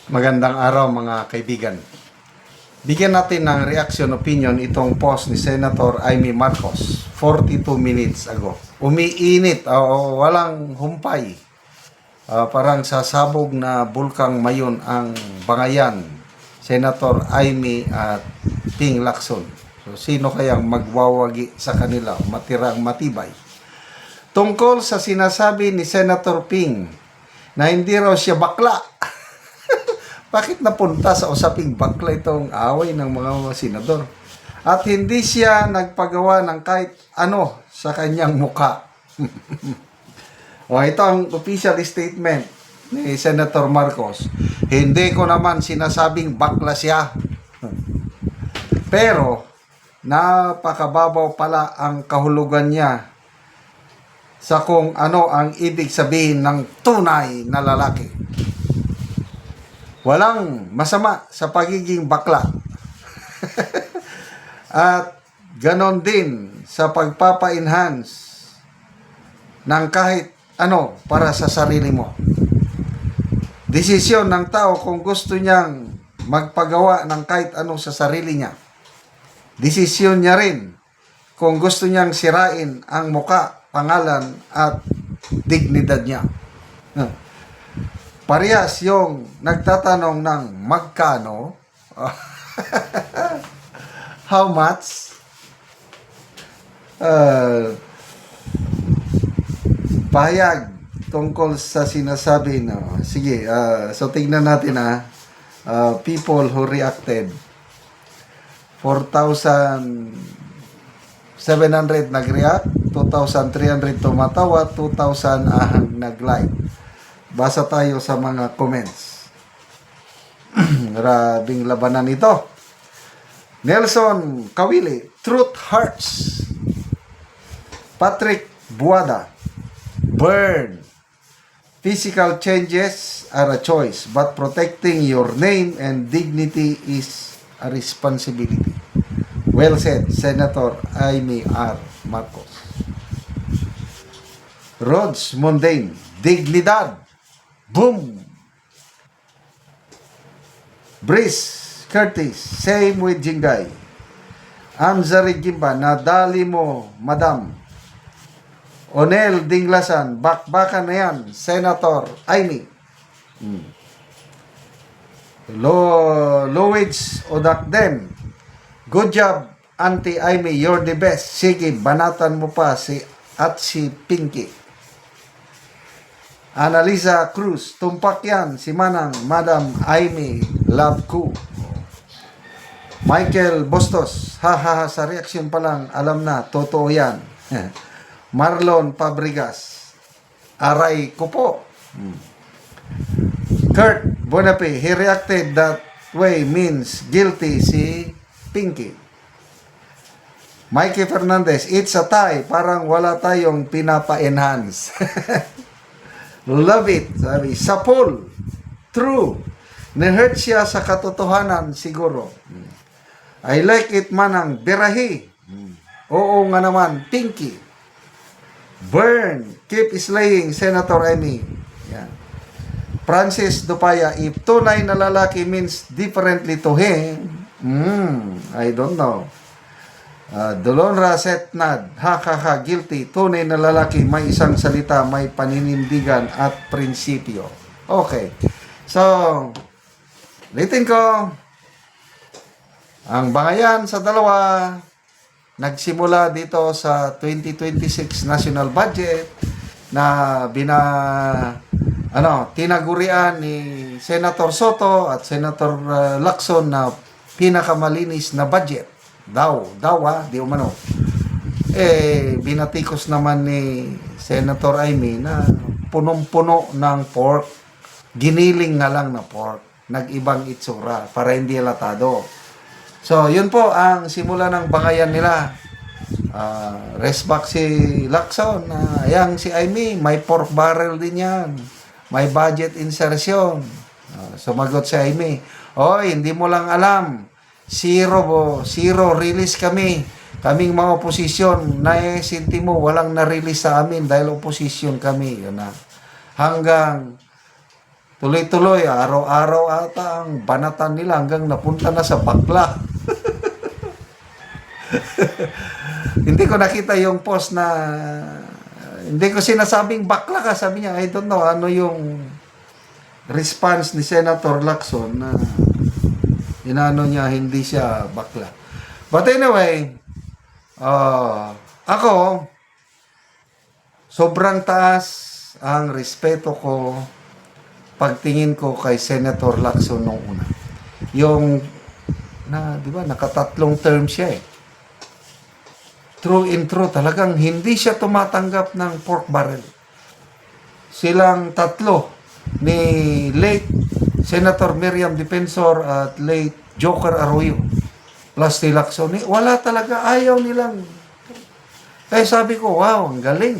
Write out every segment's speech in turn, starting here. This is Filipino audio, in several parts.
Magandang araw mga kaibigan. Bigyan natin ng reaction opinion itong post ni Senator Amy Marcos 42 minutes ago. Umiinit, walang humpay. Parang sasabog na bulkang mayon ang bangayan, Senator Amy at Ping Lacson. So, sino kayang magwawagi sa kanila matirang matibay? Tungkol sa sinasabi ni Senator Ping na hindi raw siya bakla. Bakit napunta sa usaping bakla itong away ng mga senador? At hindi siya nagpagawa ng kahit ano sa kanyang muka. Ito ang official statement ni Senator Marcos. Hindi ko naman sinasabing bakla siya. Pero, napakababaw pala ang kahulugan niya sa kung ano ang ibig sabihin ng tunay na lalaki. Walang masama sa pagiging bakla. At ganon din sa pagpapa-enhance ng kahit ano para sa sarili mo. Desisyon ng tao kung gusto niyang magpagawa ng kahit ano sa sarili niya. Desisyon niya rin kung gusto niyang sirain ang muka, pangalan at dignidad niya. Parehas yung nagtatanong ng magkano, how much, pahayag tungkol sa sinasabi na, sige, so tingnan natin people who reacted, 4,700 nag-react, 2,300 tumatawa, 2,000 ahang nag-like. Basa tayo sa mga comments. Grabing labanan ito. Nelson Kawili, Truth Hurts. Patrick Buada, Burn. Physical changes are a choice, but protecting your name and dignity is a responsibility. Well said, Senator Amy R. Marcos. Rhodes Mundane, Dignidad. Boom! Brice Curtis, same with Jingay. Amzari Gimba, nadali mo, madam. Onel Dinglasan, bakbakan na yan, Senator Amy. Lowage Odakden, good job, Auntie Amy, you're the best. Sige, banatan mo pa si Pinky. Analisa Cruz, tumpak yan, si Manang, Madam Amy, love ko. Michael Bustos, sa reaction pa lang, alam na, totoo yan. Marlon Fabregas, aray ko po. Kurt Bonape, he reacted that way means guilty si Pinky. Mikey Fernandez, it's a tie, parang wala tayong pinapa-enhance. Love it. Sabi, sapol. True. Na-hurt siya sa katotohanan siguro. I like it manang birahi. Oo nga naman, Pinky. Burn. Keep slaying, Senator Amy. Yan. Francis Dupaya, if tunay na lalaki means differently to him, I don't know. Dolonra Setnad, guilty. Tunay na lalaki, may isang salita, may paninindigan at prinsipyo. Okay. So, ulitin ko, ang bangayan sa dalawa, nagsimula dito sa 2026 national budget na tinagurian ni Senator Soto at Senator Lacson na pinakamalinis na budget. Di umano. Binatikos naman ni Senator Amy na punong-puno ng pork. Giniling na lang na pork. Nag-ibang itsura para hindi latado. So, yun po ang simula ng bangayan nila. Rest back si Lacson. Yang si Amy, may pork barrel din yan. May budget insertion. Sumagot si Amy, oy, hindi mo lang alam. Zero release kami. Kaming mga oposisyon, naisinti mo, walang na-release sa amin dahil oposisyon kami. Yun na. Hanggang Tuloy-tuloy, araw-araw ata ang banatan nila hanggang napunta na sa bakla. Hindi ko nakita yung post na hindi ko sinasabing bakla ka. Sabi niya, I don't know ano yung response ni Senator Lacson na inano niya hindi siya bakla. But anyway, ako, sobrang taas ang respeto ko pagtingin ko kay Senator Lacson nung una. Yung, di ba, nakatatlong term siya eh. True and true, talagang hindi siya tumatanggap ng pork barrel. Silang tatlo, ni late Senator Miriam Defensor at late Joker Arroyo, plus si Lacson, wala talaga, ayaw nilang. Kaya sabi ko, wow, ang galing.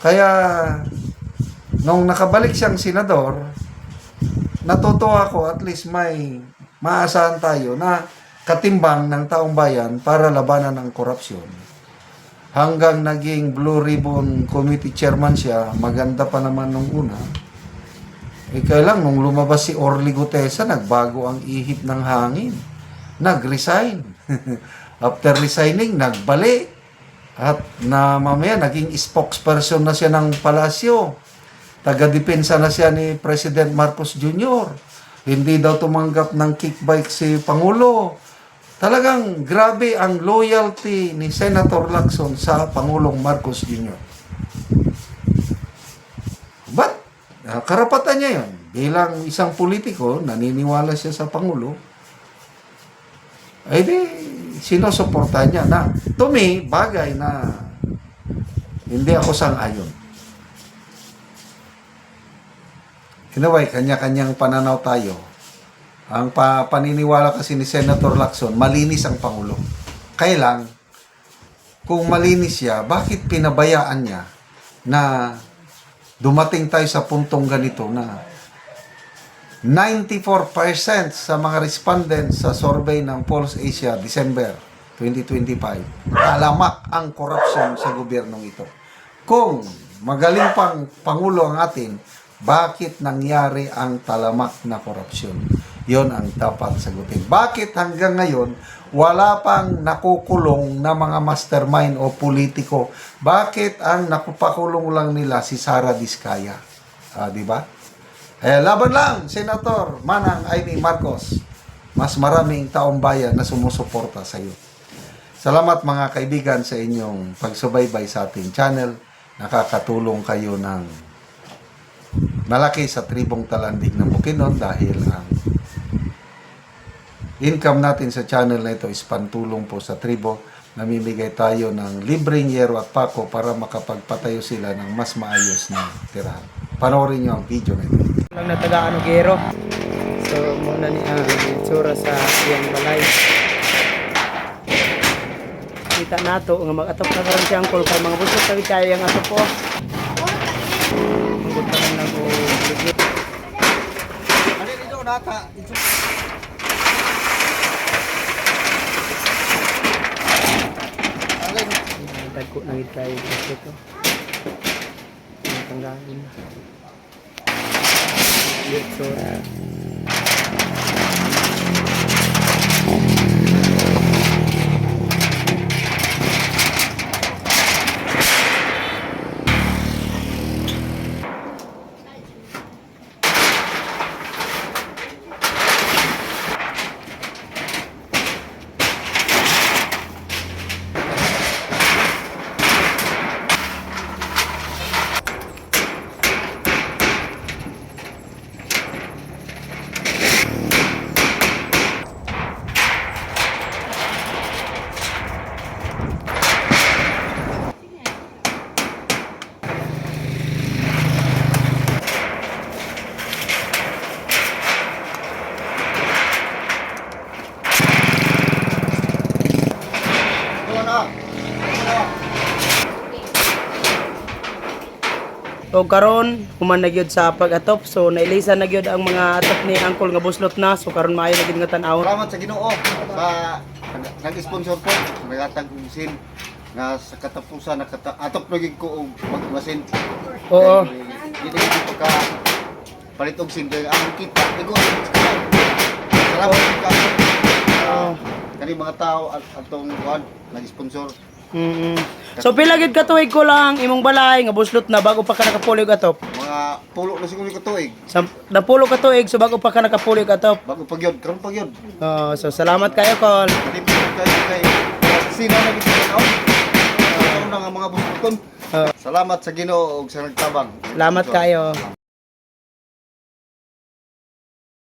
Kaya, nung nakabalik siyang senador, natutuwa ako, at least may maasahan tayo na katimbang ng taong bayan para labanan ang korupsyon. Hanggang naging Blue Ribbon Committee Chairman siya, maganda pa naman nung una. Kaya lang, nung lumabas si Orly Gutesa, nagbago ang ihip ng hangin. Nag-resign. After resigning, nagbalik. At na mamaya, naging spokesperson na siya ng palasyo. Taga-depensa na siya ni President Marcos Jr. Hindi daw tumanggap ng kickback si Pangulo. Talagang grabe ang loyalty ni Senator Lacson sa Pangulong Marcos Jr. But, karapatan niya yun. Bilang isang politiko, naniniwala siya sa Pangulo, ay di, sinusuportahan niya na, to me, bagay na hindi ako sang-ayon. Anyway, kanya-kanyang pananaw tayo. Ang paniniwala kasi ni Senator Lacson, malinis ang Pangulo. Kaya lang, kung malinis siya, bakit pinabayaan niya na dumating tayo sa puntong ganito na 94% sa mga respondents sa survey ng Pulse Asia December 2025, talamak ang korupsyon sa gobyernong ito. Kung magaling pang Pangulo ang atin, bakit nangyari ang talamak na korupsyon? Yon ang dapat sagutin. Bakit hanggang ngayon, wala pang nakukulong na mga mastermind o politiko? Bakit ang nakupakulong lang nila si Sara Diskaya? Di ba? Laban lang, Senator Manang Amy Marcos. Mas maraming taong bayan na sumusuporta sa iyo. Salamat mga kaibigan sa inyong pagsubaybay sa ating channel. Nakakatulong kayo ng malaki sa tribong Talandig ng Bukidnon dahil ang income natin sa channel na ito is pantulong po sa tribo. Namimigay tayo ng libreng yero at pako para makapagpatayo sila ng mas maayos na tirahan. Panoorin nyo ang video na ito. Lang na taga Gero. So muna ni itsura sa iyang balay. Kita nato nga mag-atop na karon siyang kol kay mga busog kay kaya ang atop po. Manggut pa lang ko ligit. Ano dito nata? Dagko na gid kay ito. Tanggalin. So O karon human na gyud sa pag-atop, so nailisan na gyud ang mga atop ni Uncle nga buslot na, so karon maayo na gyud nga tan-awon. Salamat sa Ginoo sa nag-sponsor po, nagatag nga sa katapusan atop na gyud ko og magmasin. Oo. Dili dito ka palitog sinde ang kita. Igo. Salamat ka. Oh. Kani mga tao atong kuan nag-sponsor. So pila gid ka tuig ko lang imong balay nga buslot na bago pa ka nakapuloy ka top. Mga pulo na siguro ka tuig. Sa napulo ka tuig so bago pa ka nakapuloy ka top. Bago pagyod, karon pagyod. Oh, so salamat kayo Col. Dili kayo kay sino na gid ka na nga mga buston. Oh, Salamat sa Ginoo ug sa nagtabang. salamat kayo.